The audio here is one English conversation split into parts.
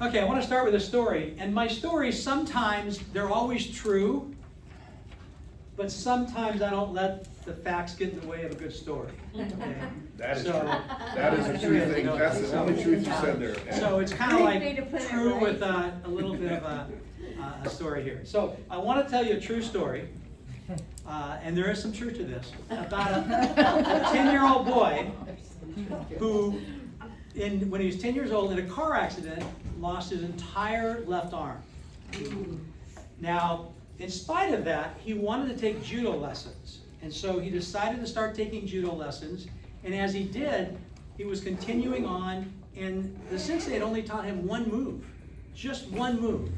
Okay, I want to start with a story. And my stories, sometimes they're always true, but sometimes I don't let the facts get in the way of a good story. Okay? That is So- true. That is a true thing. That's the only truth you said there. So it's kind of Great way to like put it, true right? with a little bit of a story here. So I want to tell you a true story, and there is some truth to this, about a 10-year-old boy who, when he was 10 years old, in a car accident, lost his entire left arm. Now, in spite of that, he wanted to take judo lessons. And so he decided to start taking judo lessons. And as he did, he was continuing on, and the sensei had only taught him one move, just one move.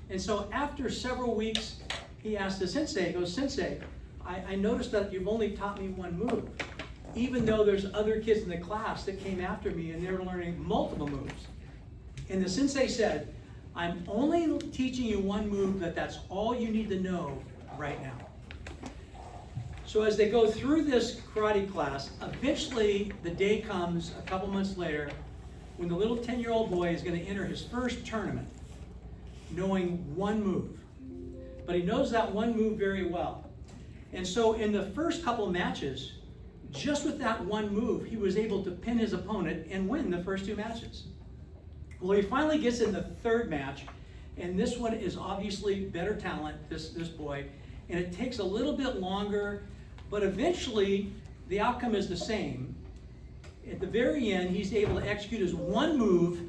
And so after several weeks, he asked the sensei, he goes, "Sensei, I noticed that you've only taught me one move, even though there's other kids in the class that came after me and they were learning multiple moves." And the sensei said, "I'm only teaching you one move, that's all you need to know right now." So as they go through this karate class, eventually the day comes a couple months later when the little 10-year-old boy is going to enter his first tournament, knowing one move. But he knows that one move very well. And so in the first couple of matches, just with that one move, he was able to pin his opponent and win the first two matches. Well, he finally gets in the third match, and this one is obviously better talent, this boy, and it takes a little bit longer, but eventually the outcome is the same. At the very end, he's able to execute his one move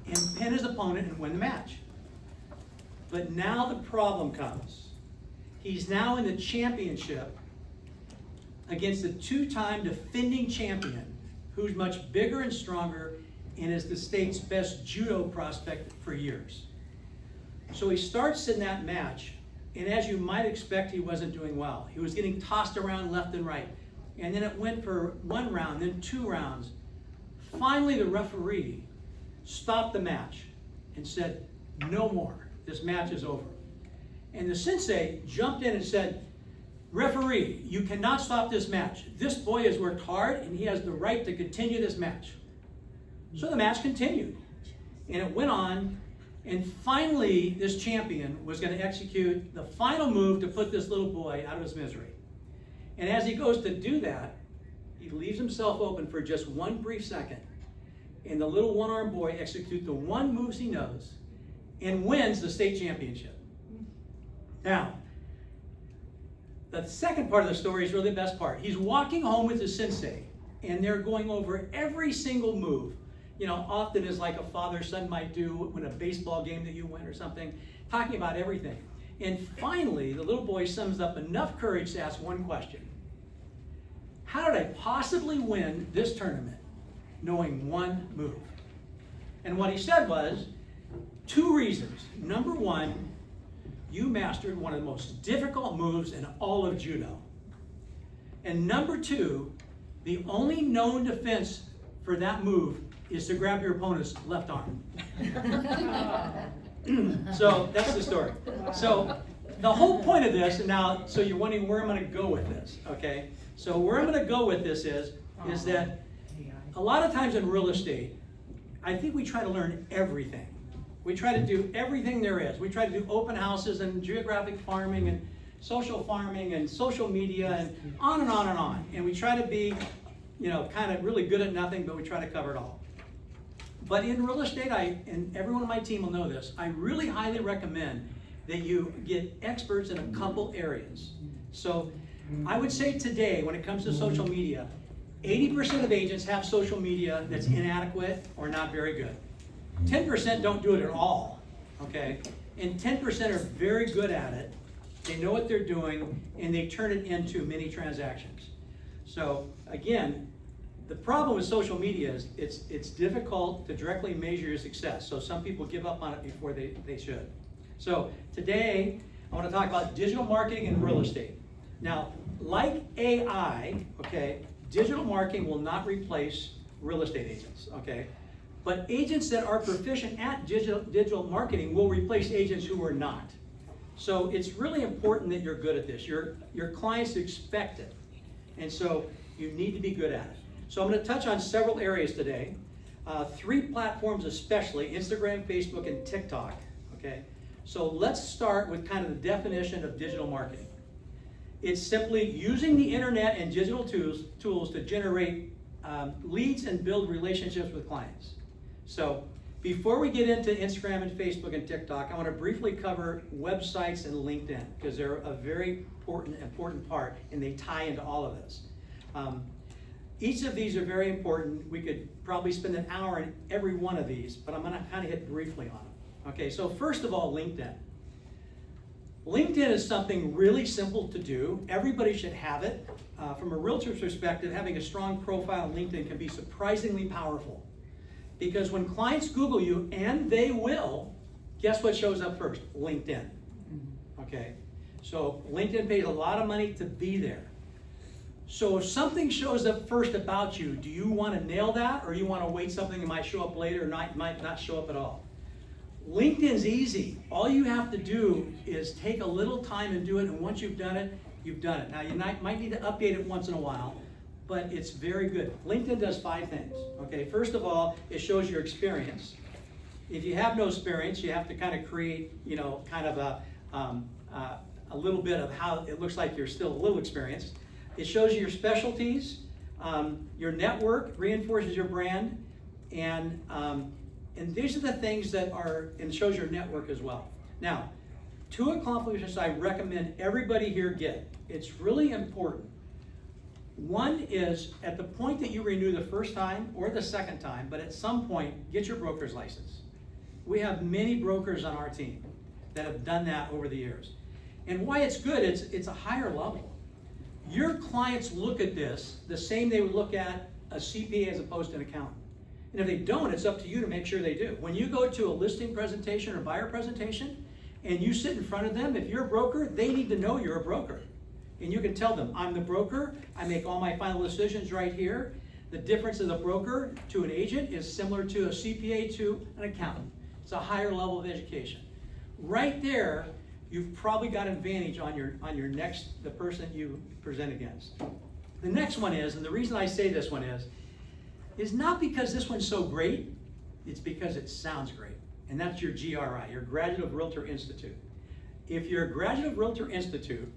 and pin his opponent and win the match. But now the problem comes. He's now in the championship against the two-time defending champion, who's much bigger and stronger and is the state's best judo prospect for years. So he starts in that match, and as you might expect, he wasn't doing well. He was getting tossed around left and right. And then it went for one round, then 2 rounds. Finally, the referee stopped the match and said, "No more. This match is over." And the sensei jumped in and said, "Referee, you cannot stop this match. This boy has worked hard and he has the right to continue this match." So the match continued, and it went on, and finally this champion was going to execute the final move to put this little boy out of his misery. And as he goes to do that, he leaves himself open for just one brief second, and the little one-armed boy executes the one move he knows and wins the state championship. Now, the second part of the story is really the best part. He's walking home with his sensei, and they're going over every single move. You know, often as like a father-son might do when a baseball game that you win or something, talking about everything. And finally, the little boy sums up enough courage to ask one question. How did I possibly win this tournament knowing one move? And what he said was 2 reasons. Number 1, you mastered one of the most difficult moves in all of judo. And number 2, the only known defense for that move is to grab your opponent's left arm. So that's the story. So the whole point of this, and now, so you're wondering where I'm going to go with this, okay? So where I'm going to go with this is that a lot of times in real estate, I think we try to learn everything. We try to do everything there is. We try to do open houses and geographic farming and social media and on and on and on. And we try to be, you know, kind of really good at nothing, but we try to cover it all. But in real estate, and everyone on my team will know this, I really highly recommend that you get experts in a couple areas. So I would say today, when it comes to social media, 80% of agents have social media that's inadequate or not very good. 10% don't do it at all, okay? And 10% are very good at it. They know what they're doing, and they turn it into many transactions. So again, the problem with social media is it's difficult to directly measure your success. So some people give up on it before they should. So today, I want to talk about digital marketing and real estate. Now, like AI, okay, digital marketing will not replace real estate agents, okay? But agents that are proficient at digital marketing will replace agents who are not. So it's really important that you're good at this. Your clients expect it. And so you need to be good at it. So I'm going to touch on several areas today. Three platforms especially, Instagram, Facebook, and TikTok, okay? So let's start with kind of the definition of digital marketing. It's simply using the internet and digital tools to generate leads and build relationships with clients. So before we get into Instagram and Facebook and TikTok, I want to briefly cover websites and LinkedIn because they're a very important part and they tie into all of this. Each of these are very important. We could probably spend an hour on every one of these, but I'm going to kind of hit briefly on them. Okay, so first of all, LinkedIn. LinkedIn is something really simple to do. Everybody should have it. From a realtor's perspective, having a strong profile on LinkedIn can be surprisingly powerful. Because when clients Google you, and they will, guess what shows up first? LinkedIn. Okay? So LinkedIn pays a lot of money to be there. So if something shows up first about you, do you want to nail that, or you want to wait something that might show up later or might not show up at all? LinkedIn's easy. All you have to do is take a little time and do it, and once you've done it, you've done it. Now you might need to update it once in a while, but it's very good. LinkedIn does 5 things. Okay, first of all, it shows your experience. If you have no experience, you have to kind of create, kind of a little bit of how it looks like you're still a little experienced. It shows you your specialties, your network, reinforces your brand, and these are the things that and shows your network as well. Now, 2 accomplishments I recommend everybody here get. It's really important. One is at the point that you renew the first time or the second time, but at some point, get your broker's license. We have many brokers on our team that have done that over the years. And why it's good, it's a higher level. Your clients look at this the same they would look at a CPA as opposed to an accountant. And if they don't, it's up to you to make sure they do. When you go to a listing presentation or buyer presentation, and you sit in front of them, if you're a broker, they need to know you're a broker. And you can tell them, I'm the broker, I make all my final decisions right here. The difference of the broker to an agent is similar to a CPA to an accountant. It's a higher level of education. Right there, you've probably got an advantage on your the person you present against. The next one is, and the reason I say this one is not because this one's so great, it's because it sounds great. And that's your GRI, your Graduate of Realtor Institute. If you're a Graduate of Realtor Institute,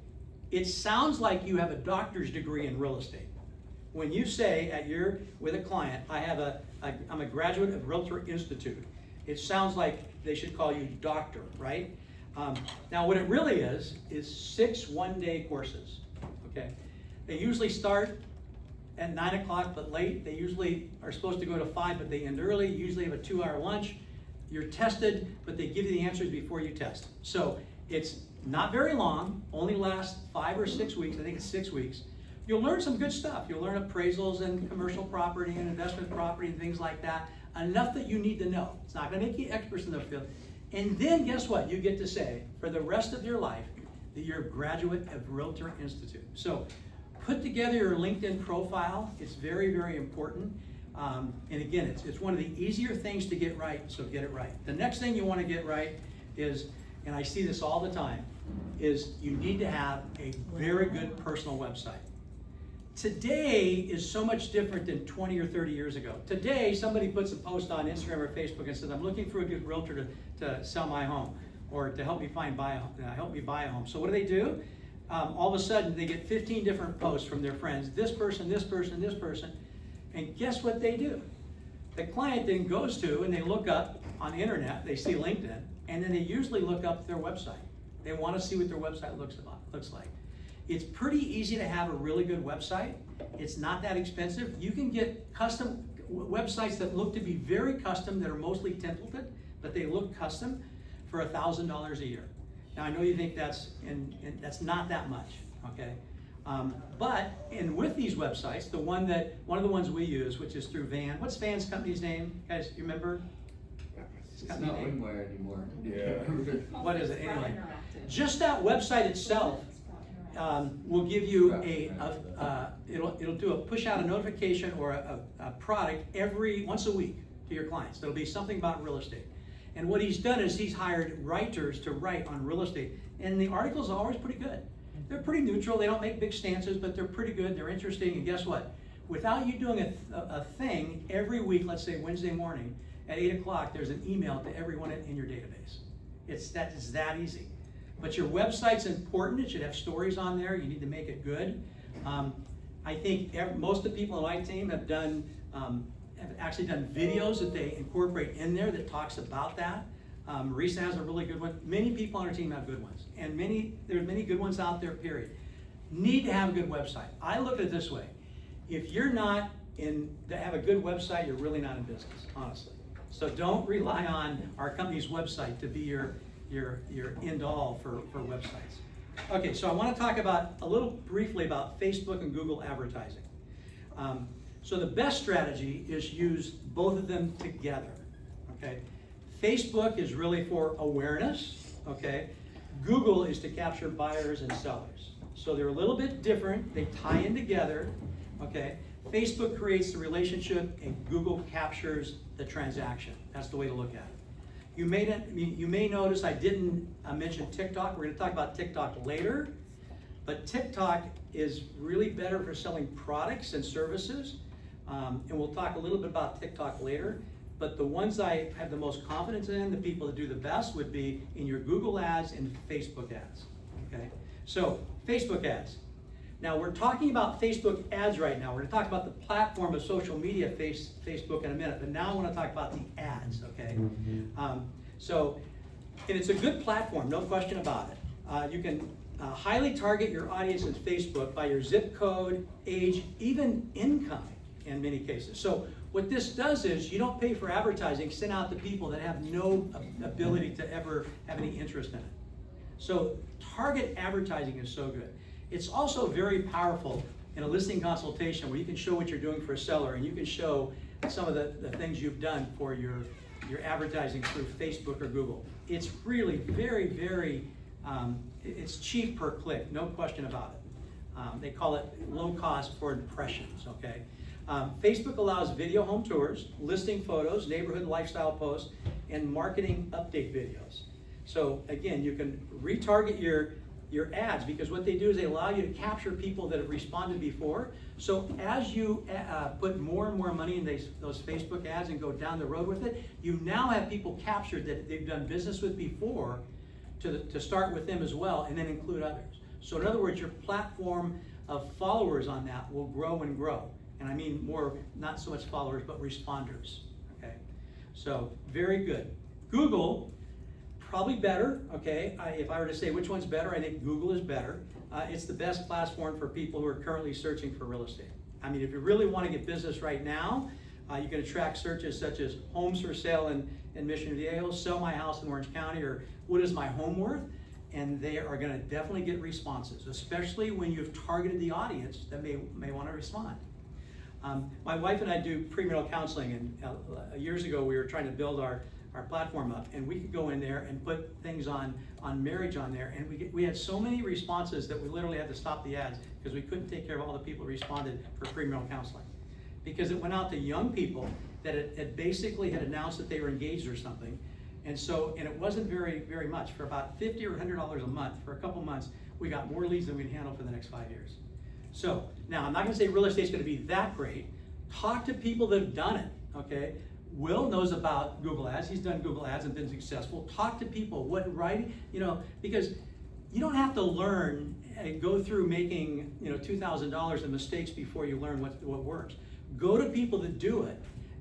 it sounds like you have a doctor's degree in real estate. When you say with a client, I'm a Graduate of Realtor Institute, it sounds like they should call you doctor, right? Now what it really is 6 one-day courses, okay? They usually start at 9 o'clock but late. They usually are supposed to go to 5 but they end early. You usually have a 2-hour lunch. You're tested, but they give you the answers before you test. So it's not very long, only lasts 5 or 6 weeks. I think it's 6 weeks. You'll learn some good stuff. You'll learn appraisals and commercial property and investment property and things like that. Enough that you need to know. It's not gonna make you experts in the field. And then guess what? You get to say for the rest of your life that you're a Graduate of Realtor Institute. So put together your LinkedIn profile. It's very, very important. And again, it's one of the easier things to get right, so get it right. The next thing you want to get right is, and I see this all the time, is you need to have a very good personal website. Today is so much different than 20 or 30 years ago. Today, somebody puts a post on Instagram or Facebook and says, I'm looking for a good realtor to sell my home or to help me buy a home. So what do? All of a sudden, they get 15 different posts from their friends, this person, this person, this person, and guess what they do? The client then goes to, and they look up on the internet, they see LinkedIn, and then they usually look up their website. They want to see what their website looks like. It's pretty easy to have a really good website. It's not that expensive. You can get custom websites that look to be very custom, that are mostly templated, but they look custom for $1,000 a year. Now I know you think that's not that much, okay? But with these websites, one of the ones we use, which is through Van. What's Van's company's name? Guys, you remember? It's not Wingware anymore. Yeah. What is it anyway? Just that website itself will give you it'll push out a notification or a product once a week to your clients. There'll be something about real estate. And what he's done is he's hired writers to write on real estate. And the articles are always pretty good. They're pretty neutral. They don't make big stances, but they're pretty good. They're interesting. And guess what? without you doing a thing every week, let's say Wednesday morning at 8 o'clock, there's an email to everyone in your database. It's that easy. But your website's important. It should have stories on there. You need to make it good. I think most of the people on my team have actually done videos that they incorporate in there that talks about that. Marisa has a really good one. Many people on our team have good ones, and there's many good ones out there, period. Need to have a good website. I look at it this way. If you're not to have a good website, you're really not in business, honestly. So don't rely on our company's website to be your end all for websites. Okay, so I want to talk a little briefly about Facebook and Google advertising. So the best strategy is use both of them together, okay? Facebook is really for awareness, okay? Google is to capture buyers and sellers. So they're a little bit different, they tie in together, okay? Facebook creates the relationship and Google captures the transaction. That's the way to look at it. You may notice I didn't mention TikTok. We're going to talk about TikTok later, but TikTok is really better for selling products and services, and we'll talk a little bit about TikTok later. But the ones I have the most confidence in, the people that do the best, would be in your Google ads and Facebook ads. Okay, so Facebook ads. Now we're talking about Facebook ads right now. We're going to talk about the platform of social media, Facebook, in a minute. But now I want to talk about the ads. Okay, and it's a good platform, no question about it. You can highly target your audience in Facebook by your zip code, age, even income in many cases. So what this does is you don't pay for advertising sent out to people that have no ability to ever have any interest in it. So target advertising is so good. It's also very powerful in a listing consultation where you can show what you're doing for a seller and you can show some of the things you've done for your advertising through Facebook or Google. It's really very, very, it's cheap per click, no question about it. They call it low cost for impressions, okay? Facebook allows video home tours, listing photos, neighborhood lifestyle posts, and marketing update videos. So again, you can retarget your ads because what they do is they allow you to capture people that have responded before. So as you put more and more money in those Facebook ads and go down the road with it, you now have people captured that they've done business with before to start with them as well and then include others. So in other words, your platform of followers on that will grow and grow. And I mean more, not so much followers, but responders, okay? So very good. Google, probably better, okay? If I were to say which one's better, I think Google is better. It's the best platform for people who are currently searching for real estate. I mean, if you really want to get business right now, you can attract searches such as homes for sale in Mission Viejo, sell my house in Orange County, or what is my home worth? And they are going to definitely get responses, especially when you've targeted the audience that may want to respond. My wife and I do premarital counseling, and years ago we were trying to build our platform up, and we could go in there and put things on marriage on there, and we had so many responses that we literally had to stop the ads because we couldn't take care of all the people who responded for premarital counseling. Because it went out to young people that had basically had announced that they were engaged or something, and it wasn't very, very much. For about $50 or $100 a month, for a couple months, we got more leads than we'd handle for the next 5 years. So, now I'm not going to say real estate's going to be that great. Talk to people that have done it, okay? Will knows about Google Ads. He's done Google Ads and been successful. Talk to people, because you don't have to learn and go through making, $2,000 in mistakes before you learn what works. Go to people that do it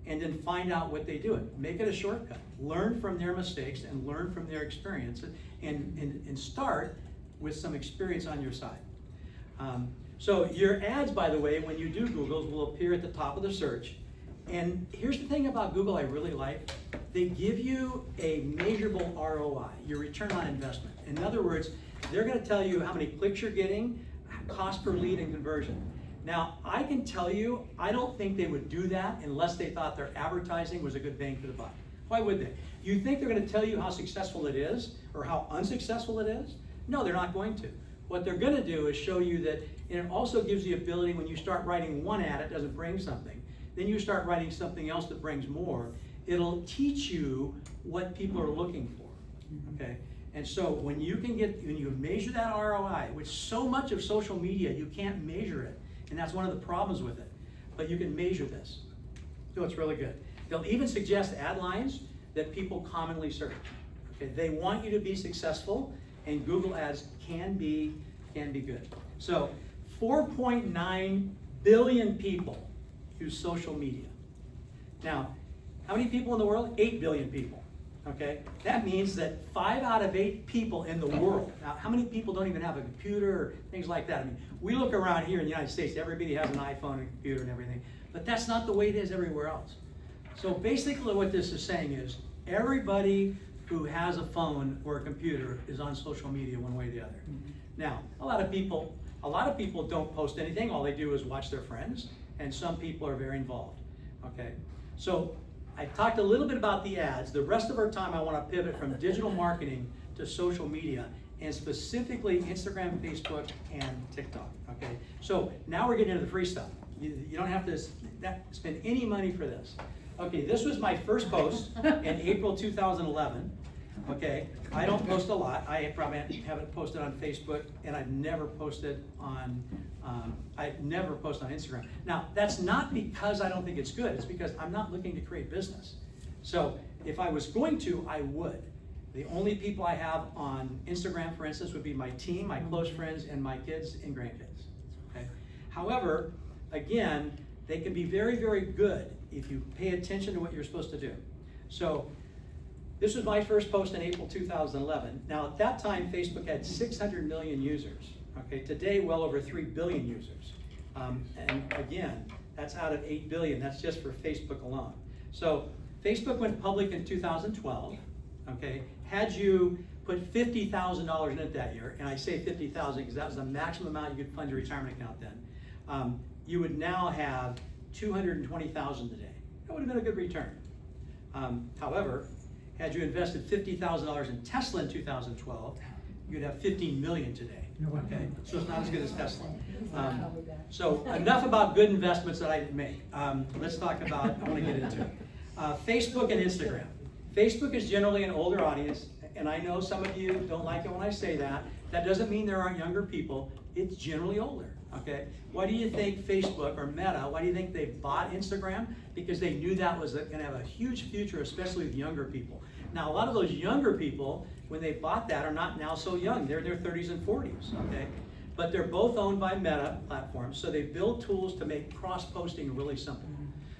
and then find out what they do it. Make it a shortcut. Learn from their mistakes and learn from their experience and start with some experience on your side. So your ads, by the way, when you do Google's, will appear at the top of the search. And here's the thing about Google I really like. They give you a measurable ROI, your return on investment. In other words, they're going to tell you how many clicks you're getting, cost per lead, and conversion. Now, I can tell you, I don't think they would do that unless they thought their advertising was a good bang for the buck. Why would they? You think they're going to tell you how successful it is or how unsuccessful it is? No, they're not going to. What they're going to do is show you that, and it also gives the ability when you start writing one ad, it doesn't bring something. Then you start writing something else that brings more. It'll teach you what people are looking for, okay? And so when you measure that ROI, which so much of social media, you can't measure it, and that's one of the problems with it. but you can measure this. So it's really good. They'll even suggest ad lines that people commonly search. Okay, they want you to be successful, and Google Ads can be good. So 4.9 billion people use social media. Now, how many people in the world? 8 billion people. Okay, that means that 5 out of 8 people in the world. Now, how many people don't even have a computer or things like that? I mean, we look around here in the United States, everybody has an iPhone and a computer and everything, but that's not the way it is everywhere else. So basically what this is saying is everybody who has a phone or a computer is on social media one way or the other. Now, a lot of people don't post anything. All they do is watch their friends, and some people are very involved. Okay, so I talked a little bit about the ads. The rest of our time, I want to pivot from digital marketing to social media, and specifically Instagram, Facebook, and TikTok. Okay, so now we're getting into the free stuff. You don't have to spend any money for this. Okay, this was my first post in April 2011. Okay, I don't post a lot. I probably haven't posted on Facebook, and I've never posted on Instagram. Now, that's not because I don't think it's good. It's because I'm not looking to create business. So if I was going to, I would. The only people I have on Instagram, for instance, would be my team, my close friends, and my kids and grandkids. Okay. However, again, they can be very, very good if you pay attention to what you're supposed to do. So this was my first post in April 2011. Now, at that time, Facebook had 600 million users. Okay, today, well over 3 billion users. And again, that's out of 8 billion. That's just for Facebook alone. So Facebook went public in 2012. Okay, had you put $50,000 in it that year, and I say 50,000 because that was the maximum amount you could fund your retirement account then, you would now have 220,000 today. That would have been a good return. However, had you invested $50,000 in Tesla in 2012, you'd have 15 million today. Okay, so it's not as good as Tesla. So enough about good investments that I didn't make. Let's talk about, I want to get into it. Facebook and Instagram. Facebook is generally an older audience, and I know some of you don't like it when I say that. That doesn't mean there aren't younger people. It's generally older. Okay, why do you think Facebook or Meta, why do you think they bought Instagram? Because they knew that was going to have a huge future, especially with younger people. Now, a lot of those younger people, when they bought that, are not now so young. They're in their 30s and 40s, okay? But they're both owned by Meta platforms, so they build tools to make cross-posting really simple.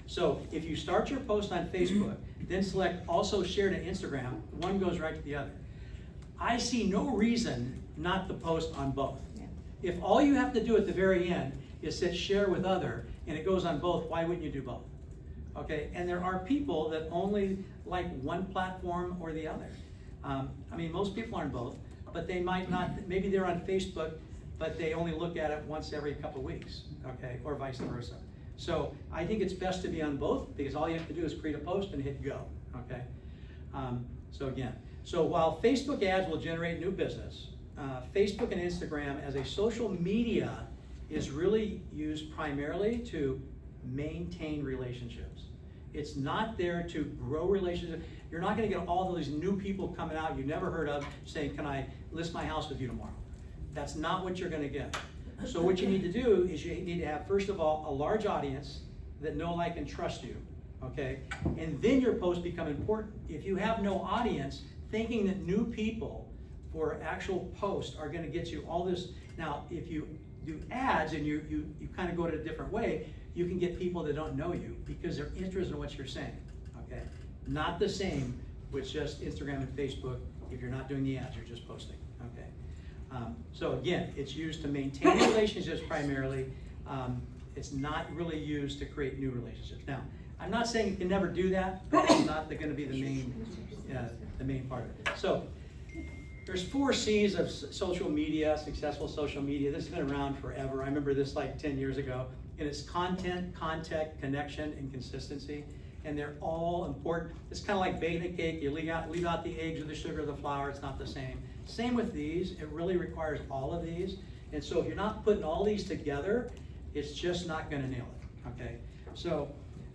So if you start your post on Facebook, then select also share to Instagram, one goes right to the other. I see no reason not to post on both. If all you have to do at the very end is hit share with other, and it goes on both, why wouldn't you do both? Okay, and there are people that only like one platform or the other. I mean, most people aren't both, but they might not, maybe they're on Facebook, but they only look at it once every couple of weeks, okay, or vice versa. So I think it's best to be on both, because all you have to do is create a post and hit go, okay? So while Facebook ads will generate new business, Facebook and Instagram as a social media is really used primarily to maintain relationships. It's not there to grow relationships. You're not going to get all of these new people coming out you never heard of saying, can I list my house with you tomorrow? That's not what you're going to get. So what you need to do is you need to have, first of all, a large audience that know, like, and trust you, okay? And then your posts become important. If you have no audience, thinking that new people for actual posts are going to get you all this. Now, if you do ads and you kind of go to a different way, you can get people that don't know you because they're interested in what you're saying, okay? Not the same with just Instagram and Facebook. If you're not doing the ads, you're just posting, okay? So again, it's used to maintain relationships primarily. It's not really used to create new relationships. Now, I'm not saying you can never do that, but it's not going to be the main part of it. So there's 4 C's of social media, successful social media. This has been around forever. I remember this like 10 years ago. And it's content, contact, connection, and consistency. And they're all important. It's kind of like baking a cake. You leave out the eggs or the sugar or the flour. It's not the same. Same with these. It really requires all of these. And so if you're not putting all these together, it's just not going to nail it. Okay. So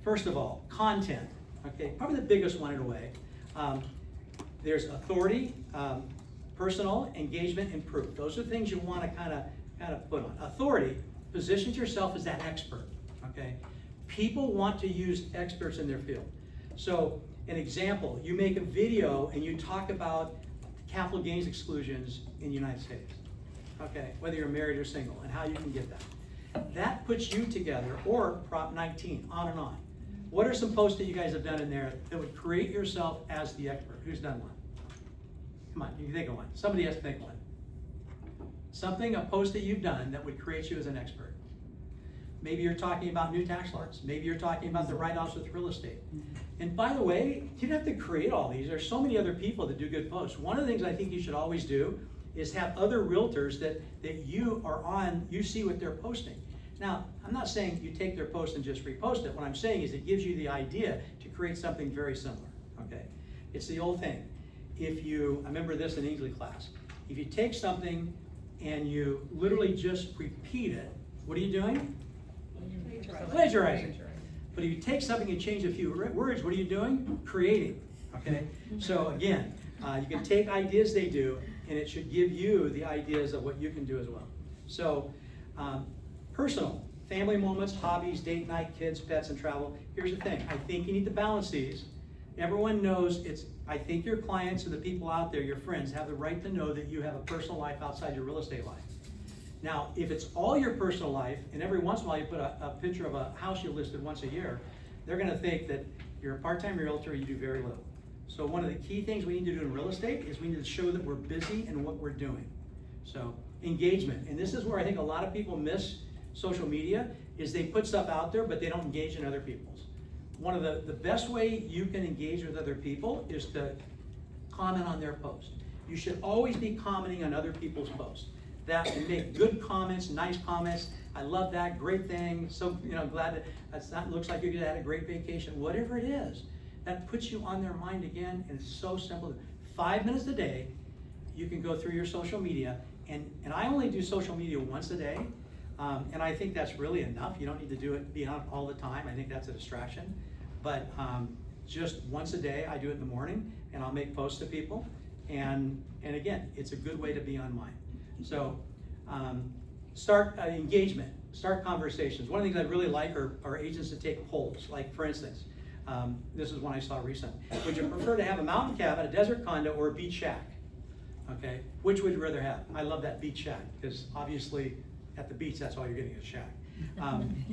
first of all, content. Okay. Probably the biggest one in a way. There's authority, personal, engagement, and proof. Those are things you want to kind of put on. Authority positions yourself as that expert. Okay. People want to use experts in their field. So an example, you make a video and you talk about capital gains exclusions in the United States. Okay, whether you're married or single, and how you can get that. That puts you together, or Prop 19, on and on. What are some posts that you guys have done in there that would create yourself as the expert? Who's done one? Come on, you can think of one. Somebody has to think of one. Something, a post that you've done that would create you as an expert. Maybe you're talking about new tax laws. Maybe you're talking about the write-offs with real estate. And by the way, you don't have to create all these. There's so many other people that do good posts. One of the things I think you should always do is have other realtors that you are on, you see what they're posting. Now, I'm not saying you take their post and just repost it. What I'm saying is it gives you the idea to create something very similar, okay? It's the old thing. I remember this in English class. If you take something and you literally just repeat it, what are you doing? Plagiarizing. But if you take something and change a few words, what are you doing? Creating, okay? So again, you can take ideas they do, and it should give you the ideas of what you can do as well. So, personal, family moments, hobbies, date night, kids, pets, and travel. Here's the thing, I think you need to balance these. Everyone knows I think your clients or the people out there, your friends, have the right to know that you have a personal life outside your real estate life. Now, if it's all your personal life, and every once in a while you put a picture of a house you listed once a year, they're gonna think that you're a part-time realtor, you do very little. So one of the key things we need to do in real estate is we need to show that we're busy in what we're doing. So engagement, and this is where I think a lot of people miss social media, is they put stuff out there, but they don't engage in other people's. One of the best way you can engage with other people is to comment on their post. You should always be commenting on other people's posts. That and make good comments, nice comments. I love that, great thing. So glad that looks like you had a great vacation. Whatever it is, that puts you on their mind again, and it's so simple. 5 minutes a day, you can go through your social media, and I only do social media once a day, and I think that's really enough. You don't need to do it, be on it all the time. I think that's a distraction, but just once a day, I do it in the morning, and I'll make posts to people, and again, it's a good way to be on mine. So start engagement, start conversations. One of the things I really like are agents that take polls. Like for instance, this is one I saw recently. Would you prefer to have a mountain cabin, a desert condo, or a beach shack? Okay, which would you rather have? I love that beach shack, because obviously at the beach, that's all you're getting is a shack.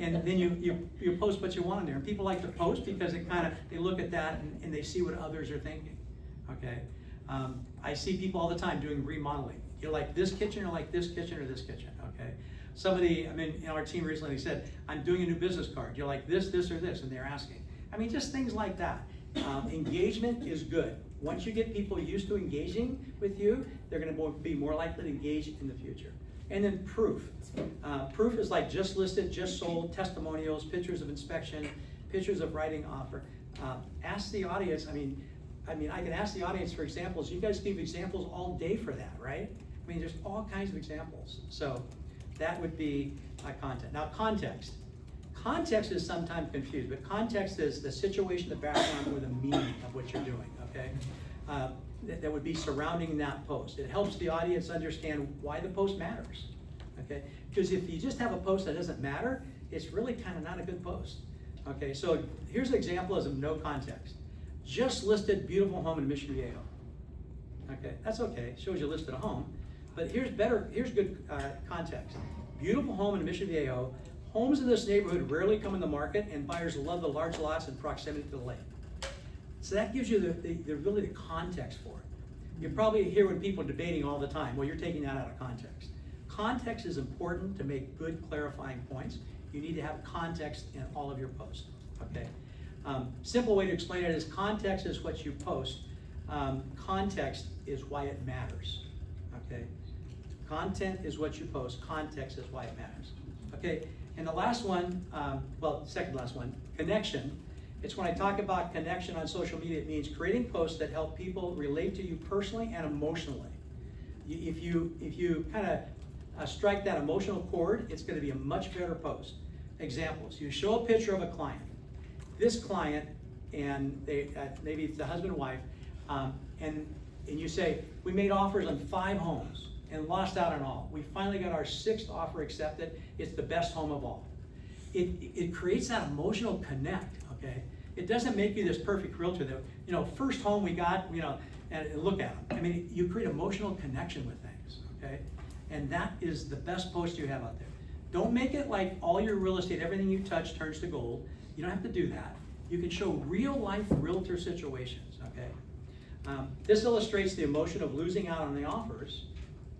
And then you post what you want in there. And people like to post because they look at that and they see what others are thinking, okay? I see people all the time doing remodeling. You like this kitchen or like this kitchen or this kitchen, okay? Somebody, in our team recently said, I'm doing a new business card. You like this, this, or this? And they're asking. Just things like that. Engagement is good. Once you get people used to engaging with you, they're gonna be more likely to engage in the future. And then proof. Proof is like just listed, just sold, testimonials, pictures of inspection, pictures of writing offer. Ask the audience, I can ask the audience for examples. You guys give examples all day for that, right? There's all kinds of examples. So that would be content. Now context. Context is sometimes confused, but context is the situation, the background, or the meaning of what you're doing, okay? That would be surrounding that post. It helps the audience understand why the post matters, okay? Because if you just have a post that doesn't matter, it's really kind of not a good post, okay? So here's an example of no context. Just listed beautiful home in Mission Viejo. Okay, that's okay, shows you listed a home, but here's good context. Beautiful home in Mission Viejo. Homes in this neighborhood rarely come in the market, and buyers love the large lots in proximity to the lake. So that gives you the context for it. You probably hear when people are debating all the time, well, you're taking that out of context. Context is important to make good clarifying points. You need to have context in all of your posts, okay? Simple way to explain it is context is what you post. Context is why it matters, okay? Content is what you post. Context is why it matters, okay? And the last one, second last one, connection. It's when I talk about connection on social media, it means creating posts that help people relate to you personally and emotionally. If you kind of strike that emotional chord, it's going to be a much better post. Examples, you show a picture of a client. This client, and maybe it's the husband and wife, and you say, we made offers on 5 homes and lost out on all. We finally got our 6th offer accepted. It's the best home of all. it creates that emotional connect, okay? It doesn't make you this perfect realtor that, you know, first home we got, you know, and look at them. I mean, you create emotional connection with things, okay? And that is the best post you have out there. Don't make it like all your real estate, everything you touch turns to gold. You don't have to do that. You can show real life realtor situations, okay? This illustrates the emotion of losing out on the offers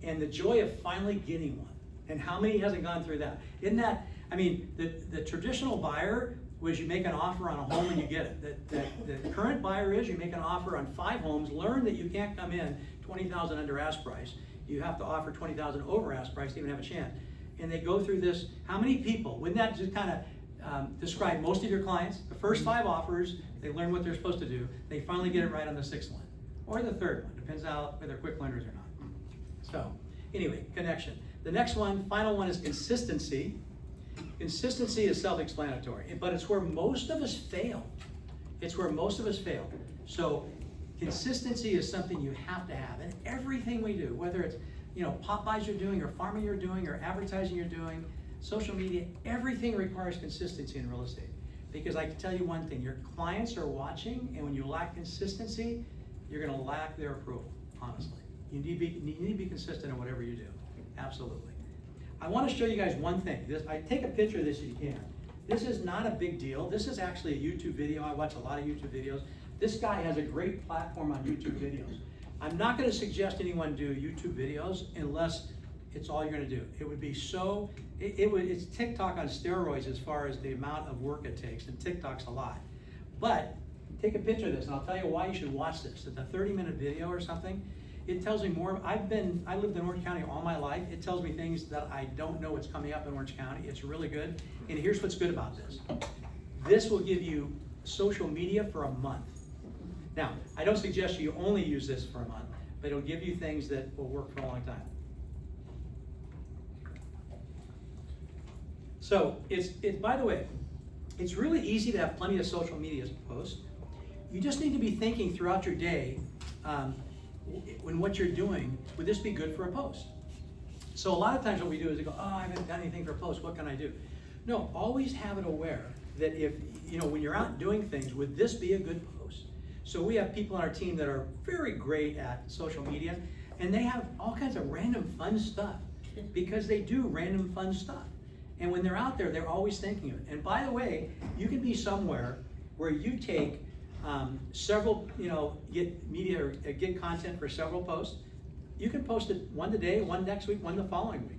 and the joy of finally getting one. And how many hasn't gone through that? Isn't that, I mean, the traditional buyer was you make an offer on a home and you get it. The current buyer is you make an offer on 5 homes, learn that you can't come in 20,000 under ask price. You have to offer 20,000 over ask price to even have a chance. And they go through this, how many people, wouldn't that just kind of describe most of your clients? The first 5 offers, they learn what they're supposed to do. They finally get it right on the 6th one. Or the 3rd one, depends on whether they're quick learners or not. So, anyway, connection. The next one, final one is consistency. Consistency is self-explanatory, but it's where most of us fail. It's where most of us fail. So, consistency is something you have to have in everything we do, whether it's, you know, Popeyes you're doing, or farming you're doing, or advertising you're doing, social media, everything requires consistency in real estate. Because I can tell you one thing, your clients are watching, and when you lack consistency, you're gonna lack their approval, honestly. You need to be consistent in whatever you do, absolutely. I wanna show you guys one thing. I take a picture of this if you can. This is not a big deal. This is actually a YouTube video. I watch a lot of YouTube videos. This guy has a great platform on YouTube videos. I'm not gonna suggest anyone do YouTube videos unless it's all you're gonna do. It would be so, it's TikTok on steroids as far as the amount of work it takes, and TikTok's a lot. But take a picture of this, and I'll tell you why you should watch this. It's a 30-minute video or something. It tells me more. I lived in Orange County all my life. It tells me things that I don't know what's coming up in Orange County. It's really good. And here's what's good about this. This will give you social media for a month. Now, I don't suggest you only use this for a month, but it'll give you things that will work for a long time. So, by the way, it's really easy to have plenty of social media posts. You just need to be thinking throughout your day, when what you're doing, would this be good for a post? So a lot of times what we do is we go, oh, I haven't done anything for a post, what can I do? No, always have it aware that if, you know, when you're out doing things, would this be a good post? So we have people on our team that are very great at social media, and they have all kinds of random fun stuff because they do random fun stuff. And when they're out there, they're always thinking of it. And by the way, you can be somewhere where you take several, you know, get media or get content for several posts. You can post it one today, one next week, one the following week.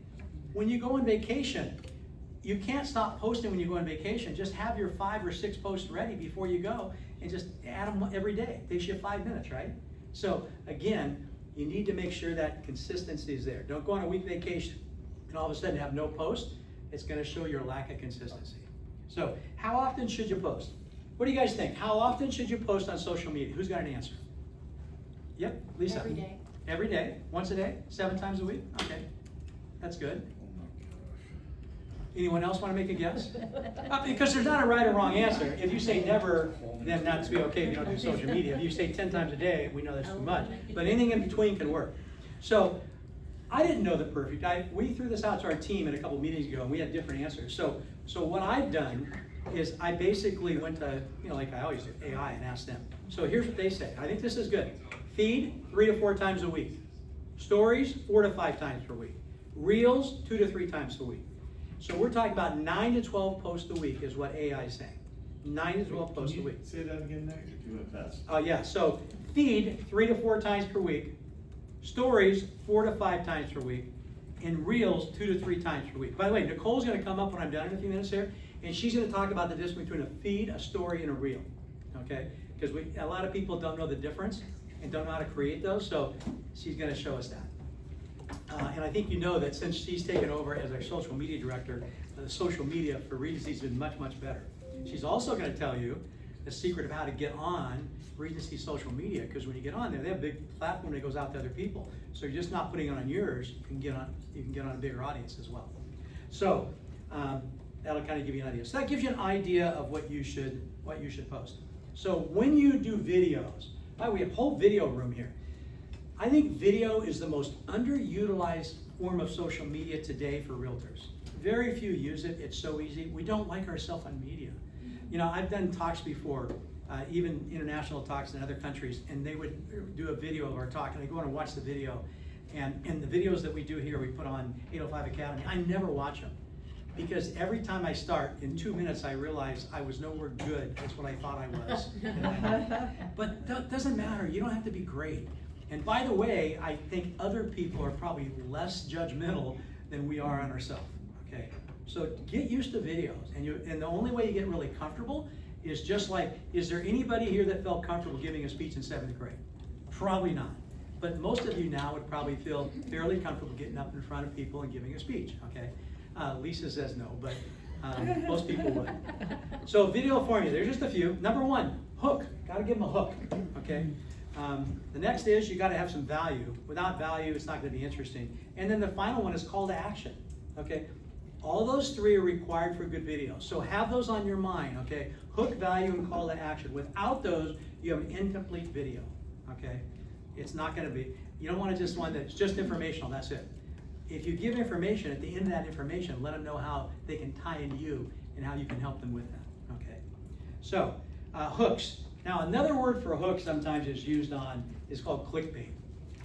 When you go on vacation, you can't stop posting when you go on vacation. Just have your 5 or 6 posts ready before you go and just add them every day. It takes you 5 minutes, right? So again, you need to make sure that consistency is there. Don't go on a week vacation and all of a sudden have no post. It's gonna show your lack of consistency. So how often should you post? What do you guys think? How often should you post on social media? Who's got an answer? Yep, Lisa. Every day. Every day? Once a day? 7 times a week? Okay, that's good. Anyone else want to make a guess? Because there's not a right or wrong answer. If you say never, then that's be okay if you don't do social media. If you say 10 times a day, we know that's too much. But anything in between can work. So I didn't know the perfect. We threw this out to our team in a couple meetings ago, and we had different answers. So what I've done is I basically went to, you know, like I always do, AI, and asked them. So here's what they say. I think this is good. Feed 3 to 4 times a week. Stories 4 to 5 times per week. Reels 2 to 3 times a week. So we're talking about 9 to 12 posts a week is what AI is saying. 9 to 12 posts a week. Say that again, Nick, if you went fast. Oh yeah, so feed 3 to 4 times per week. Stories 4 to 5 times per week. And reels 2 to 3 times per week. By the way, Nicole's gonna come up when I'm done in a few minutes here, and she's gonna talk about the difference between a feed, a story, and a reel, okay? Because a lot of people don't know the difference and don't know how to create those, so she's gonna show us that. And I think you know that since she's taken over as our social media director, the social media for Regency's been much, much better. She's also gonna tell you the secret of how to get on Regency social media, because when you get on there, they have a big platform that goes out to other people. So you're just not putting it on yours, you can get on a bigger audience as well. So that'll kind of give you an idea. So that gives you an idea of what you should post. So when you do videos, by the way, we have a whole video room here. I think video is the most underutilized form of social media today for realtors. very few use it. It's so easy. We don't like ourselves on media. You know, I've done talks before, even international talks in other countries, and they would do a video of our talk, and I go in and watch the video. And the videos that we do here, we put on 805 Academy. I never watch them, because every time I start, in 2 minutes, I realize I was nowhere good. That's what I thought I was. But that doesn't matter. You don't have to be great. And by the way, I think other people are probably less judgmental than we are on ourselves. Okay, so get used to videos, and the only way you get really comfortable is just like, is there anybody here that felt comfortable giving a speech in 7th grade? Probably not. But most of you now would probably feel fairly comfortable getting up in front of people and giving a speech, okay? Lisa says no, but most people would. So video formula, there's just a few. Number 1, hook. Gotta give them a hook, okay? The next is you gotta have some value. Without value, it's not gonna be interesting. And then the final one is call to action, okay? All those 3 are required for a good video. So have those on your mind, okay? Hook, value, and call to action. Without those, you have an incomplete video, okay? It's not gonna be, you don't want just one that's just informational, that's it. If you give information, at the end of that information, let them know how they can tie into you and how you can help them with that, okay? So, hooks. Now, another word for hook sometimes is called clickbait.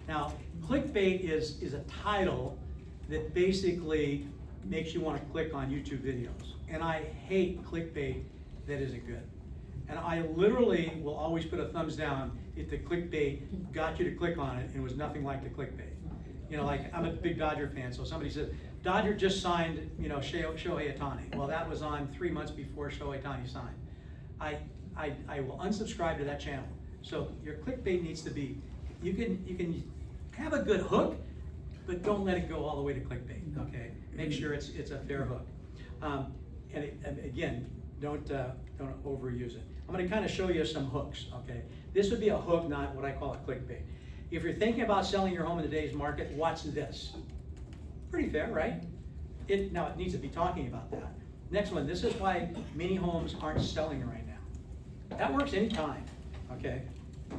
Now, clickbait is a title that basically makes you want to click on YouTube videos. And I hate clickbait that isn't good. And I literally will always put a thumbs down if the clickbait got you to click on it and was nothing like the clickbait. You know, like, I'm a big Dodger fan, so somebody says, Dodger just signed, you know, Shohei Ohtani. Well, that was on 3 months before Shohei Ohtani signed. I will unsubscribe to that channel. So your clickbait needs to be, you can have a good hook, but don't let it go all the way to clickbait, okay? Make sure it's a fair hook. And again, don't overuse it. I'm gonna kind of show you some hooks, okay? This would be a hook, not what I call a clickbait. If you're thinking about selling your home in today's market, watch this. Pretty fair, right? Now it needs to be talking about that. Next one, this is why many homes aren't selling right now. That works anytime, okay?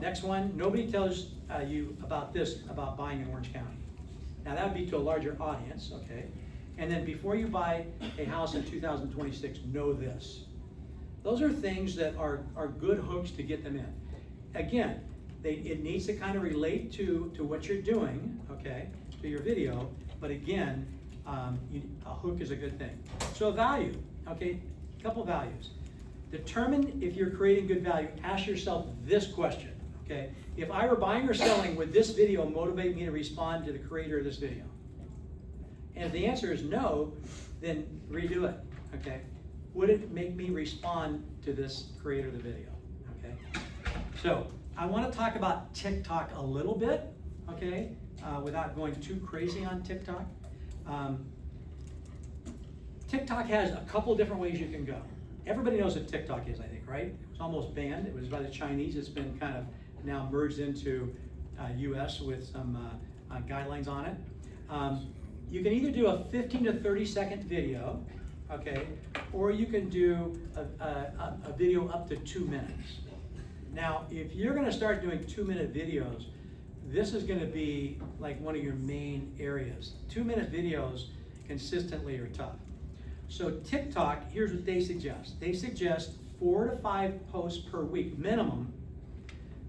Next one, nobody tells you about this, about buying in Orange County. Now that would be to a larger audience, okay? And then before you buy a house in 2026, know this. Those are things that are good hooks to get them in. Again, it needs to kind of relate to what you're doing, okay, to your video, but again, a hook is a good thing. So value, okay, a couple values. Determine if you're creating good value. Ask yourself this question, okay? If I were buying or selling, would this video motivate me to respond to the creator of this video? And if the answer is no, then redo it, okay? Would it make me respond to this creator of the video, okay? So I want to talk about TikTok a little bit, okay, without going too crazy on TikTok. TikTok has a couple different ways you can go. Everybody knows what TikTok is, I think, right? It was almost banned. It was by the Chinese. It's been kind of now merged into US with some guidelines on it. You can either do a 15 to 30 second video, okay, or you can do a video up to 2 minutes. Now, if you're gonna start doing 2-minute videos, this is gonna be like one of your main areas. 2-minute videos consistently are tough. So TikTok, here's what they suggest. They suggest 4 to 5 posts per week, minimum,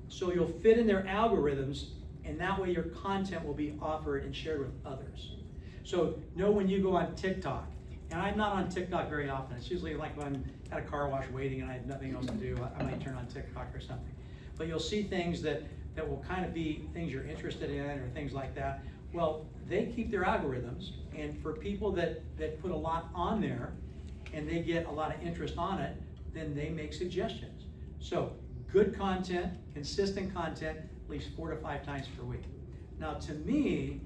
so you'll fit in their algorithms, and that way your content will be offered and shared with others. So know when you go on TikTok, and I'm not on TikTok very often. It's usually like when I'm at a car wash waiting and I have nothing else to do, I might turn on TikTok or something. But you'll see things that will kind of be things you're interested in or things like that. Well, they keep their algorithms, and for people that put a lot on there and they get a lot of interest on it, then they make suggestions. So good content, consistent content, at least 4 to 5 times per week. Now to me,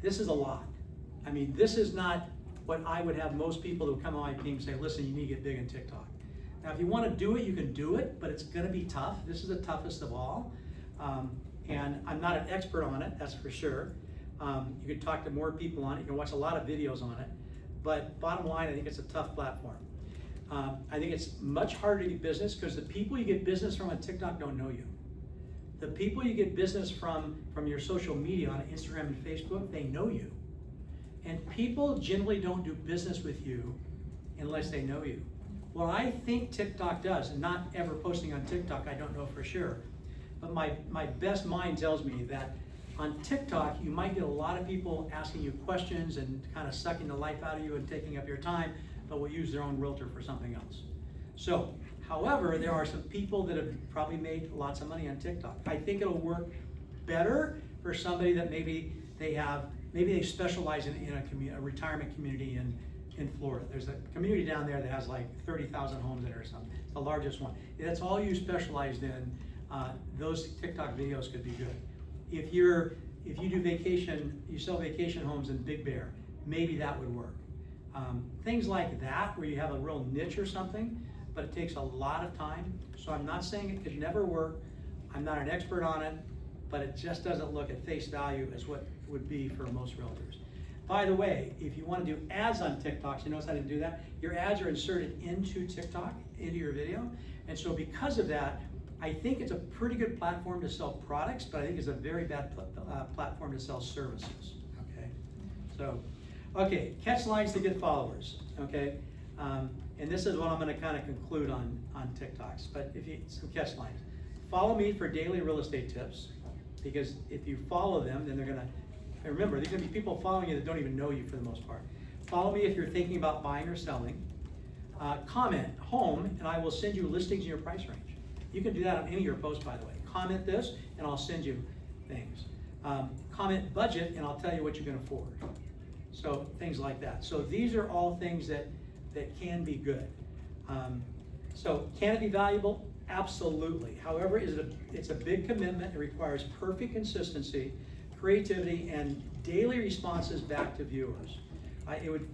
this is a lot. I mean, this is not what I would have most people who come on my team say, listen, you need to get big in TikTok. Now, if you want to do it, you can do it, but it's going to be tough. This is the toughest of all. And I'm not an expert on it, that's for sure. You can talk to more people on it. You can watch a lot of videos on it. But bottom line, I think it's a tough platform. I think it's much harder to get business because the people you get business from on TikTok don't know you. The people you get business from your social media on Instagram and Facebook, they know you. And people generally don't do business with you unless they know you. What I think TikTok does, and not ever posting on TikTok, I don't know for sure, but my best mind tells me that on TikTok, you might get a lot of people asking you questions and kind of sucking the life out of you and taking up your time, but will use their own realtor for something else. So, however, there are some people that have probably made lots of money on TikTok. I think it'll work better for somebody that maybe they specialize in a retirement community in Florida. There's a community down there that has like 30,000 homes in it or something. It's the largest one. If that's all you specialized in, those TikTok videos could be good. If you do vacation, you sell vacation homes in Big Bear, maybe that would work. Things like that, where you have a real niche or something, but it takes a lot of time. So I'm not saying it could never work. I'm not an expert on it, but it just doesn't look at face value as what it would be for most realtors. By the way, if you want to do ads on TikTok, you notice I didn't do that? Your ads are inserted into TikTok, into your video. And so because of that, I think it's a pretty good platform to sell products, but I think it's a very bad platform to sell services, okay? So, okay, catch lines to get followers, okay? And this is what I'm gonna kind of conclude on TikToks, but some catch lines. Follow me for daily real estate tips, because if you follow them, then they're gonna, and remember, there's gonna be people following you that don't even know you for the most part. Follow me if you're thinking about buying or selling. Comment home, and I will send you listings in your price range. You can do that on any of your posts, by the way. Comment this, and I'll send you things. Comment budget, and I'll tell you what you can afford. So things like that. So these are all things that can be good. So can it be valuable? Absolutely. However, it's a big commitment. It requires perfect consistency, creativity, and daily responses back to viewers. It would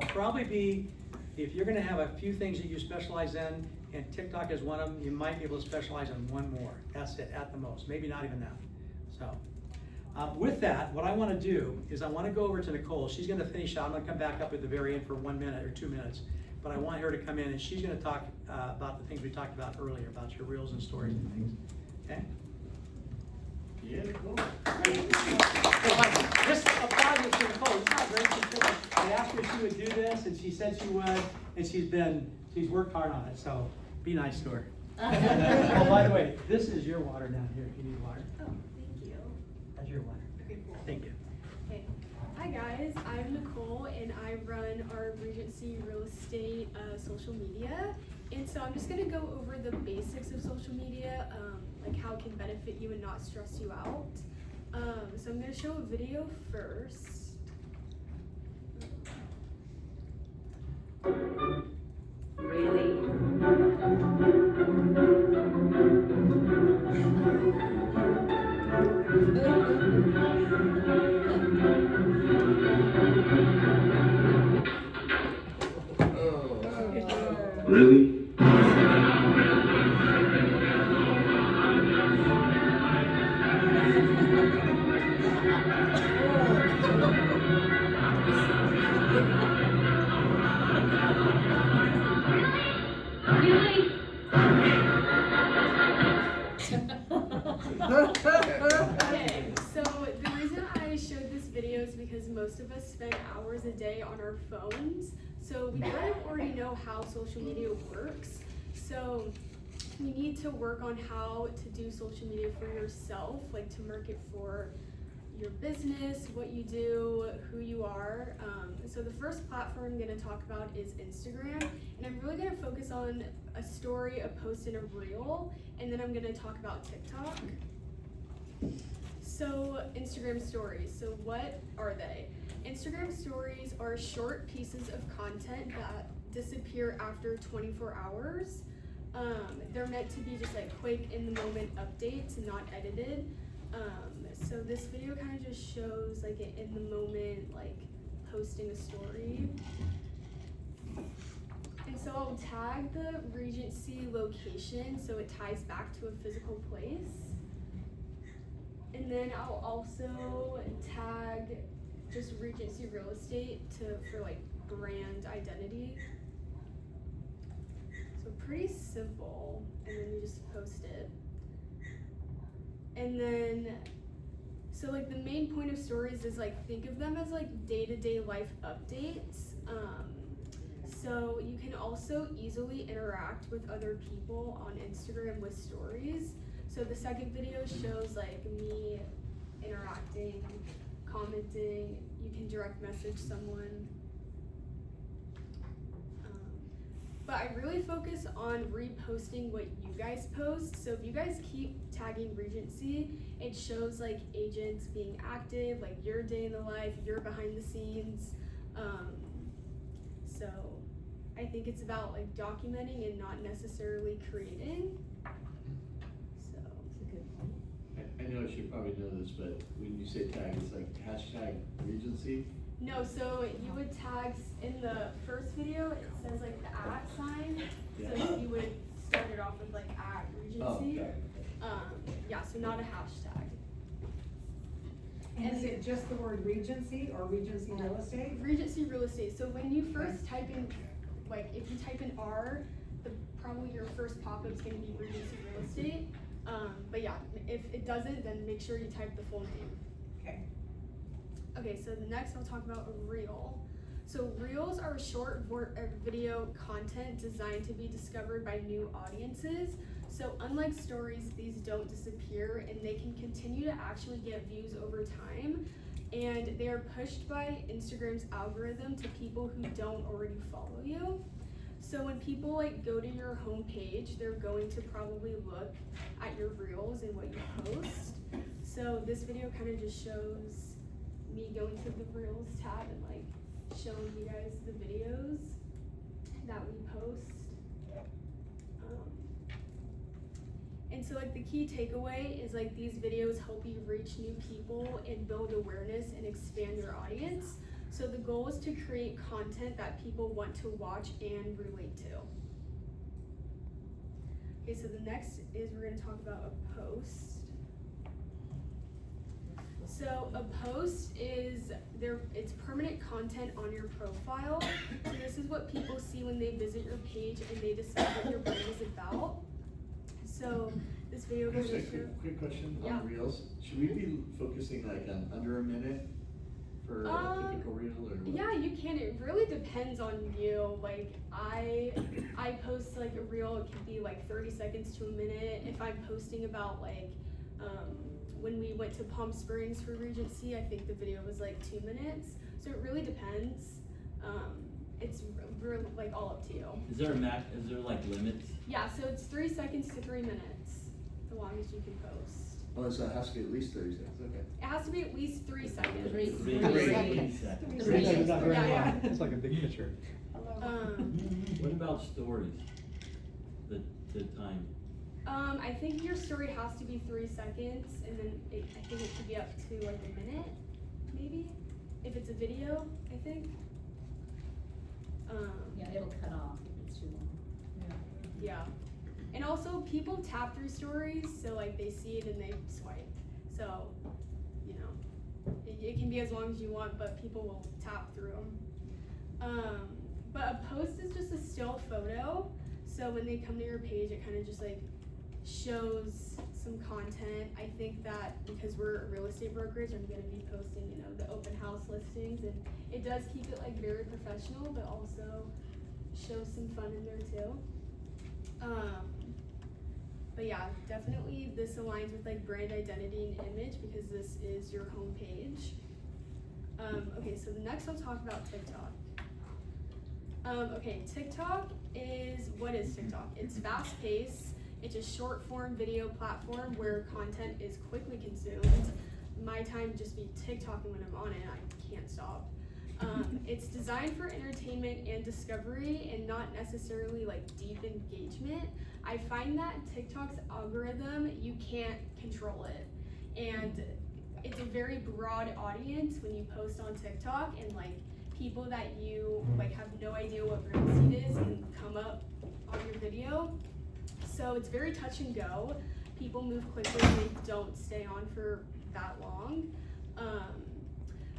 probably be, if you're gonna have a few things that you specialize in, and TikTok is one of them, you might be able to specialize in one more. That's it, at the most, maybe not even that. So, with that, what I want to do is I want to go over to Nicole. She's going to finish out. I'm going to come back up at the very end for 1 minute or 2 minutes, but I want her to come in and she's going to talk about the things we talked about earlier, about your reels and stories and things. Okay? Yeah, Nicole. This applies to Nicole. It's not great. I asked her if she would do this, and she said she would, and she's worked hard on it, so be nice to her. Oh, by the way, this is your water down here if you need water. Oh, thank you. That's your water. Okay, cool. Thank you. Hey. Hi guys, I'm Nicole and I run our Regency Real Estate social media. And so I'm just gonna go over the basics of social media, like how it can benefit you and not stress you out. So I'm gonna show a video first. Really? Okay, so the reason I showed this video is because most of us spend hours a day on our phones. So we kind of already know how social media works. So you need to work on how to do social media for yourself, like to market for your business, what you do, who you are. So the first platform I'm gonna talk about is Instagram. And I'm really gonna focus on a story, a post, and a reel. And then I'm gonna talk about TikTok. So Instagram stories, so what are they? Instagram stories are short pieces of content that disappear after 24 hours. They're meant to be just like quick in the moment updates and not edited. So this video kind of just shows like an in the moment, like posting a story. And so I'll tag the Regency location so it ties back to a physical place. And then I'll also tag just Regency Real Estate for like brand identity. So pretty simple, and then you just post it. And then So like the main point of stories is like think of them as like day-to-day life updates. So you can also easily interact with other people on Instagram with stories. So the second video shows like me interacting, commenting, you can direct message someone. But I really focus on reposting what you guys post. So if you guys keep tagging Regency, it shows like agents being active, like your day in the life, your behind the scenes. So I think it's about like documenting and not necessarily creating. So That's a good point. I know you probably know this, but when you say tag, it's like hashtag Regency. no, so you would tag in the first video, it says like the @ sign. Yeah. So you would start it off with like @ Oh, Regency. okay. Yeah, so not a hashtag. And is it just the word Regency or Regency Real Estate? Regency Real Estate. So when you first type in, like if you type in R, probably your first pop-up is going to be Regency Real Estate. But yeah, if it doesn't, then make sure you type the full name. Okay. Okay, so next I'll talk about a reel. So reels are short video content designed to be discovered by new audiences. So unlike stories, these don't disappear and they can continue to actually get views over time. And they are pushed by Instagram's algorithm to people who don't already follow you. So when people like go to your homepage, they're going to probably look at your reels and what you post. So this video kind of just shows me going to the reels tab and like showing you guys the videos that we post. And so like the key takeaway is like these videos help you reach new people and build awareness and expand your audience. So the goal is to create content that people want to watch and relate to. Okay, so the next is we're gonna talk about a post. So a post is it's permanent content on your profile. So this is what people see when they visit your page and they decide what your brand is about. So this video goes Just a to quick question Yeah. on reels. Should we be focusing like on under a minute for a typical reel or what? Yeah, you can. It really depends on you. Like I post like a reel, it can be like 30 seconds to a minute. If I'm posting about like when we went to Palm Springs for Regency, I think the video was like 2 minutes. So it really depends. It's really like all up to you. Is there like limits? Yeah, so it's 3 seconds to 3 minutes, the longest you can post. Oh, so it has to be at least 30 seconds, okay. It has to be at least 3 seconds. Three seconds. Yeah. It's like a big picture. What about stories? The time? I think your story has to be 3 seconds, and then I think it should be up to like a minute, maybe, if it's a video, I think. Yeah, it'll cut off if it's too long. Yeah. And also, people tap through stories, so like they see it and they swipe. So, you know, it can be as long as you want, but people will tap through them. But a post is just a still photo, so when they come to your page, it kind of just like shows some content. I think that because we're a real estate brokerage, I'm gonna be posting, you know, the open house listings, and it does keep it like very professional, but also shows some fun in there too. But yeah, definitely this aligns with like brand identity and image because this is your homepage. Okay, so the next I'll talk about TikTok. Okay, TikTok what is TikTok? It's fast paced. It's a short form video platform where content is quickly consumed. My time just be TikToking when I'm on it, I can't stop. It's designed for entertainment and discovery and not necessarily like deep engagement. I find that TikTok's algorithm, you can't control it. And it's a very broad audience when you post on TikTok, and like people that you like have no idea what real estate is can come up on your video. So it's very touch and go. People move quickly and they don't stay on for that long.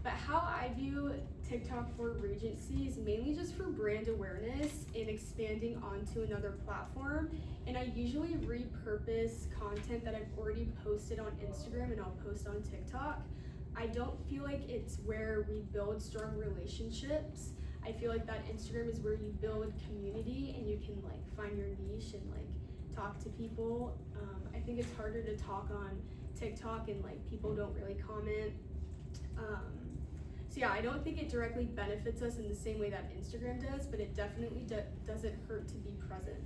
But how I view TikTok for Regencies, mainly just for brand awareness and expanding onto another platform. And I usually repurpose content that I've already posted on Instagram and I'll post on TikTok. I don't feel like it's where we build strong relationships. I feel like that Instagram is where you build community and you can like find your niche and like talk to people. I think it's harder to talk on TikTok and like people don't really comment. So yeah, I don't think it directly benefits us in the same way that Instagram does, but it definitely doesn't hurt to be present.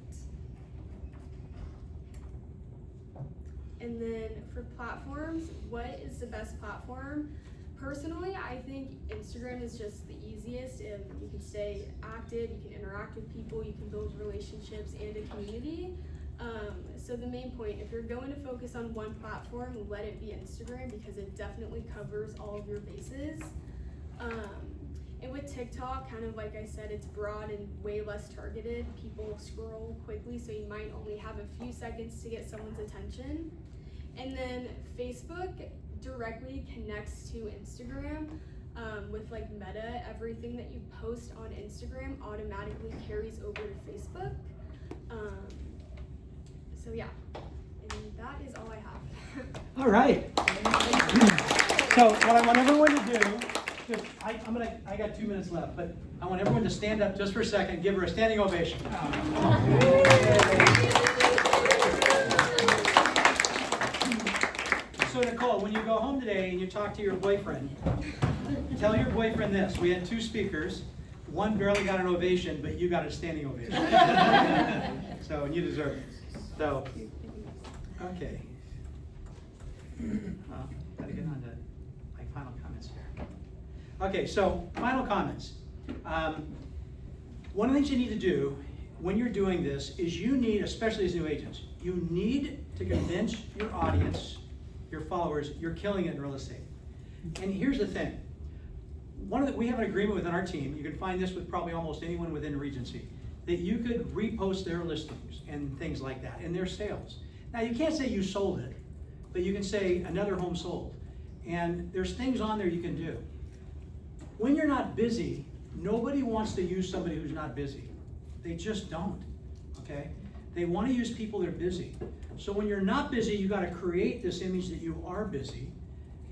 And then for platforms, what is the best platform? Personally, I think Instagram is just the easiest, and you can stay active, you can interact with people, you can build relationships and a community. So the main point, if you're going to focus on one platform, let it be Instagram because it definitely covers all of your bases. And with TikTok, kind of like I said, it's broad and way less targeted. People scroll quickly, so you might only have a few seconds to get someone's attention. And then Facebook directly connects to Instagram with like Meta. Everything that you post on Instagram automatically carries over to Facebook. So yeah, and that is all I have. All right. So what I want everyone to do, just, I got 2 minutes left, but I want everyone to stand up just for a second, give her a standing ovation. So Nicole, when you go home today and you talk to your boyfriend, tell your boyfriend this. We had 2 speakers. One barely got an ovation, but you got a standing ovation. So, and you deserve it. So, okay. Gotta get on to my final comments here. Okay, so final comments. One of the things you need to do when you're doing this is you need, especially as new agents, you need to convince your audience, your followers, you're killing it in real estate. And here's the thing. We have an agreement within our team, you can find this with probably almost anyone within Regency, that you could repost their listings and things like that, and their sales. Now, you can't say you sold it, but you can say another home sold. And there's things on there you can do. When you're not busy, nobody wants to use somebody who's not busy. They just don't, okay? They want to use people that are busy. So when you're not busy, you got to create this image that you are busy.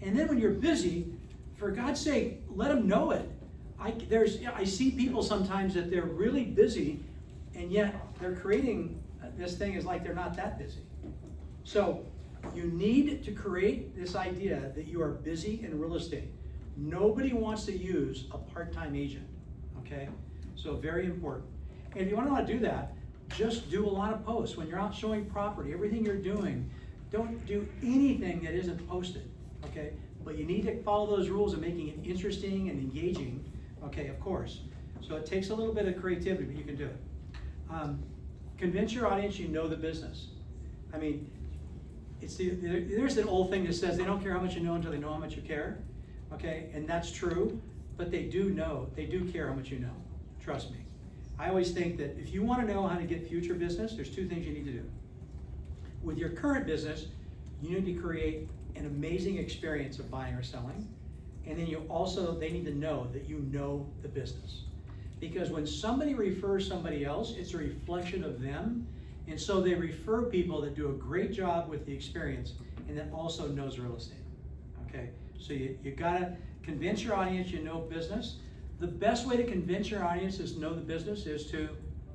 And then when you're busy, for God's sake, let them know it. I see people sometimes that they're really busy, and yet they're creating this thing as like they're not that busy. So you need to create this idea that you are busy in real estate. Nobody wants to use a part-time agent, okay? So very important. And if you want to know how to do that, just do a lot of posts. When you're out showing property, everything you're doing, don't do anything that isn't posted, okay? But you need to follow those rules of making it interesting and engaging, okay, of course. So it takes a little bit of creativity, but you can do it. Convince your audience you know the business. I mean, there's an old thing that says they don't care how much you know until they know how much you care, okay? And that's true, but they do care how much you know, trust me. I always think that if you want to know how to get future business, there's 2 things you need to do. With your current business, you need to create an amazing experience of buying or selling. And then they need to know that you know the business. Because when somebody refers somebody else, it's a reflection of them. And so they refer people that do a great job with the experience and that also knows real estate, okay? So you gotta convince your audience you know business. The best way to convince your audience is know the business is to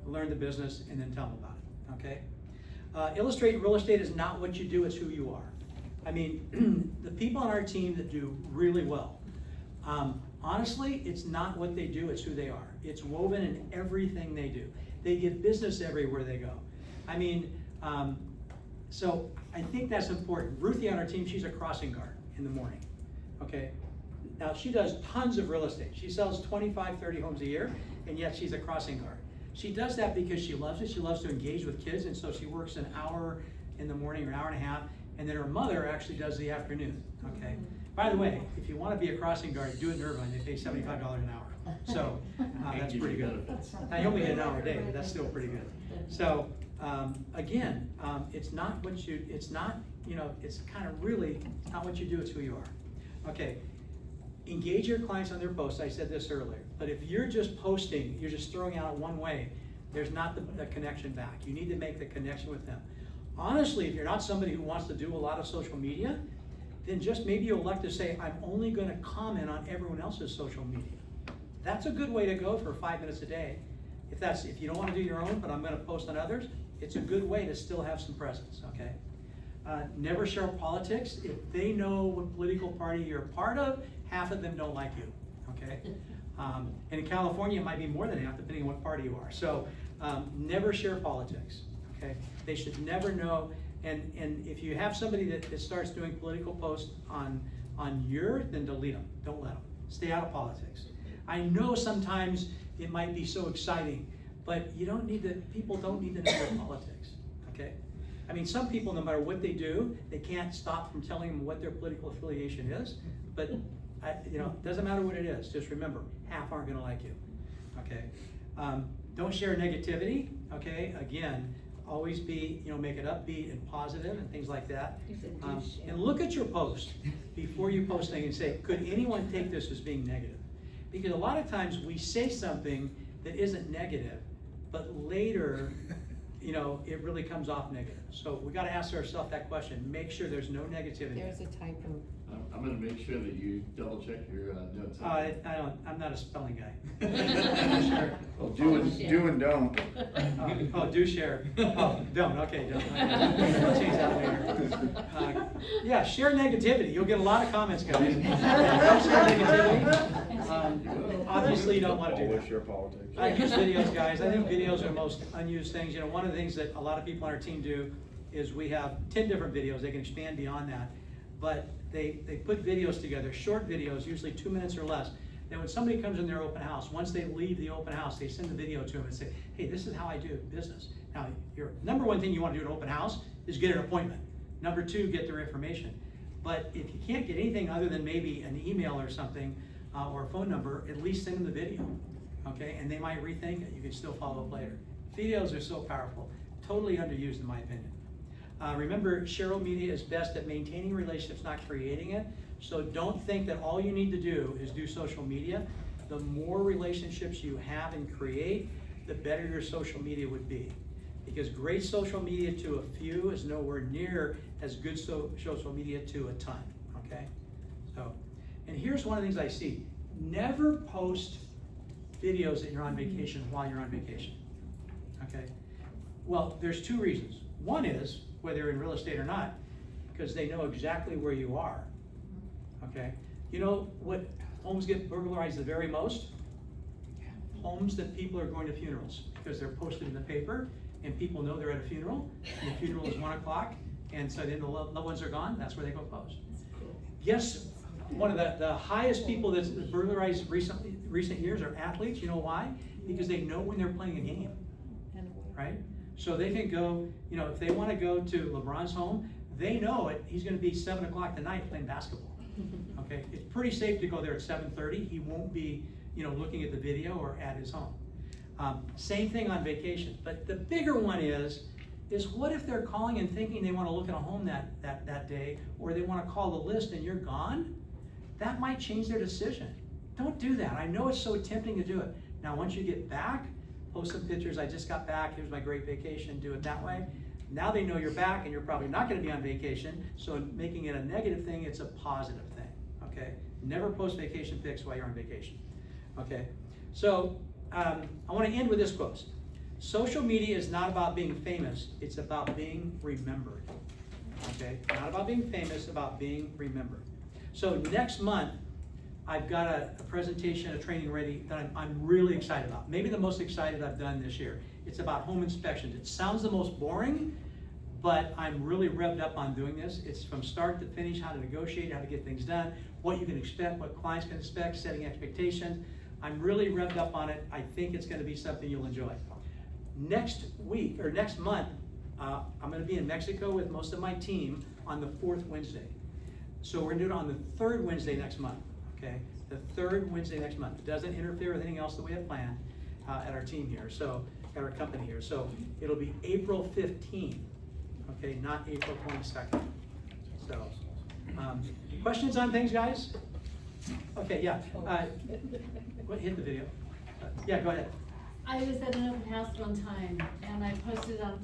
learn the business and then tell them about it, okay? Illustrate real estate is not what you do, it's who you are. I mean, the people on our team that do really well, honestly, it's not what they do, it's who they are. It's woven in everything they do. They get business everywhere they go. I mean, so I think that's important. Ruthie on our team, she's a crossing guard in the morning, okay? Now, she does tons of real estate. She sells 25, 30 homes a year, and yet she's a crossing guard. She does that because she loves it. She loves to engage with kids, and so she works an hour in the morning or an hour and a half, and then her mother actually does the afternoon, okay? By the way, if you want to be a crossing guard, do it in Irvine. They pay $75 an hour. So that's pretty good. Now, you only get an hour a day, but that's still pretty good. So again, it's not what it's not, it's kind of really not what you do, it's who you are. Okay, engage your clients on their posts. I said this earlier, but if you're just posting, you're just throwing out one way, there's not the connection back. You need to make the connection with them. Honestly, if you're not somebody who wants to do a lot of social media, then just maybe you'll elect to say, I'm only going to comment on everyone else's social media. That's a good way to go for 5 minutes a day. If you don't want to do your own, but I'm going to post on others, it's a good way to still have some presence, okay? Never share politics. If they know what political party you're a part of, half of them don't like you, okay? And in California, it might be more than half, depending on what party you are. So never share politics, okay? They should never know. And if you have somebody that starts doing political posts on then delete them. Don't let them. Stay out of politics. I know sometimes it might be so exciting, but people don't need to know your politics, okay? I mean, some people, no matter what they do, they can't stop from telling them what their political affiliation is, but it doesn't matter what it is. Just remember, half aren't gonna like you, okay? Don't share negativity, okay? Again, always be, make it upbeat and positive and things like that. And look at your post before you post things and say, could anyone take this as being negative? Because a lot of times we say something that isn't negative, but later, it really comes off negative. So we gotta ask ourselves that question. Make sure there's no negativity. There's a typo. I'm gonna make sure that you double check your notes. I'm not a spelling guy. Sure. Well, do and don't. Do share. Don't, okay, don't. I'll change that later. Yeah, share negativity. You'll get a lot of comments, guys. Don't share negativity. Obviously, you don't want to do Always that. share politics. I use videos, guys. I think videos are the most unused things. One of the things that a lot of people on our team do is we have 10 different videos. They can expand beyond that. But they put videos together, short videos, usually 2 minutes or less. Then when somebody comes in their open house, once they leave the open house, they send the video to them and say, hey, this is how I do business. Now, your number one thing you want to do in an open house is get an appointment. Number two, get their information. But if you can't get anything other than maybe an email or something, or a phone number, at least send them the video, okay? And they might rethink it. You can still follow up later. Videos are so powerful, totally underused in my opinion. Remember, social media is best at maintaining relationships, not creating it. So don't think that all you need to do is do social media. The more relationships you have and create, the better your social media would be. Because great social media to a few is nowhere near as good social media to a ton, okay? So, and here's one of the things I see. Never post videos that you're on vacation while you're on vacation, okay? Well, there's two reasons. One is, whether you're in real estate or not, because they know exactly where you are, okay? You know what homes get burglarized the very most? Homes that people are going to funerals, because they're posted in the paper, and people know they're at a funeral, and the funeral is 1 o'clock, and so then the loved ones are gone, that's where they go post. Guess one of the highest people that's burglarized recent years are athletes. You know why? Because they know when they're playing a game, right? So they can go, if they want to go to LeBron's home, they know it. He's going to be 7 o'clock tonight playing basketball. Okay, it's pretty safe to go there at 7:30. He won't be, looking at the video or at his home. Same thing on vacation. But the bigger one is what if they're calling and thinking they want to look at a home that day, or they want to call the list and you're gone? That might change their decision. Don't do that. I know it's so tempting to do it. Now, once you get back, post some pictures. I just got back. Here's my great vacation. Do it that way. Now they know you're back and you're probably not going to be on vacation. So making it a negative thing, it's a positive thing. Okay? Never post vacation pics while you're on vacation. Okay? So I want to end with this quote. Social media is not about being famous. It's about being remembered. Okay? Not about being famous, about being remembered. So next month, I've got a presentation, a training ready that I'm really excited about. Maybe the most excited I've done this year. It's about home inspections. It sounds the most boring, but I'm really revved up on doing this. It's from start to finish, how to negotiate, how to get things done, what you can expect, what clients can expect, setting expectations. I'm really revved up on it. I think it's going to be something you'll enjoy. Next week, or next month, I'm going to be in Mexico with most of my team on the 4th Wednesday. So we're going to do it on the 3rd Wednesday next month, okay? The 3rd Wednesday next month. It doesn't interfere with anything else that we have planned at our team here, so at our company here. So it'll be April 15th, okay, not April 22nd. So, questions on things, guys? Okay, yeah, hit the video. Yeah, go ahead. I was at an open house one time and I posted it on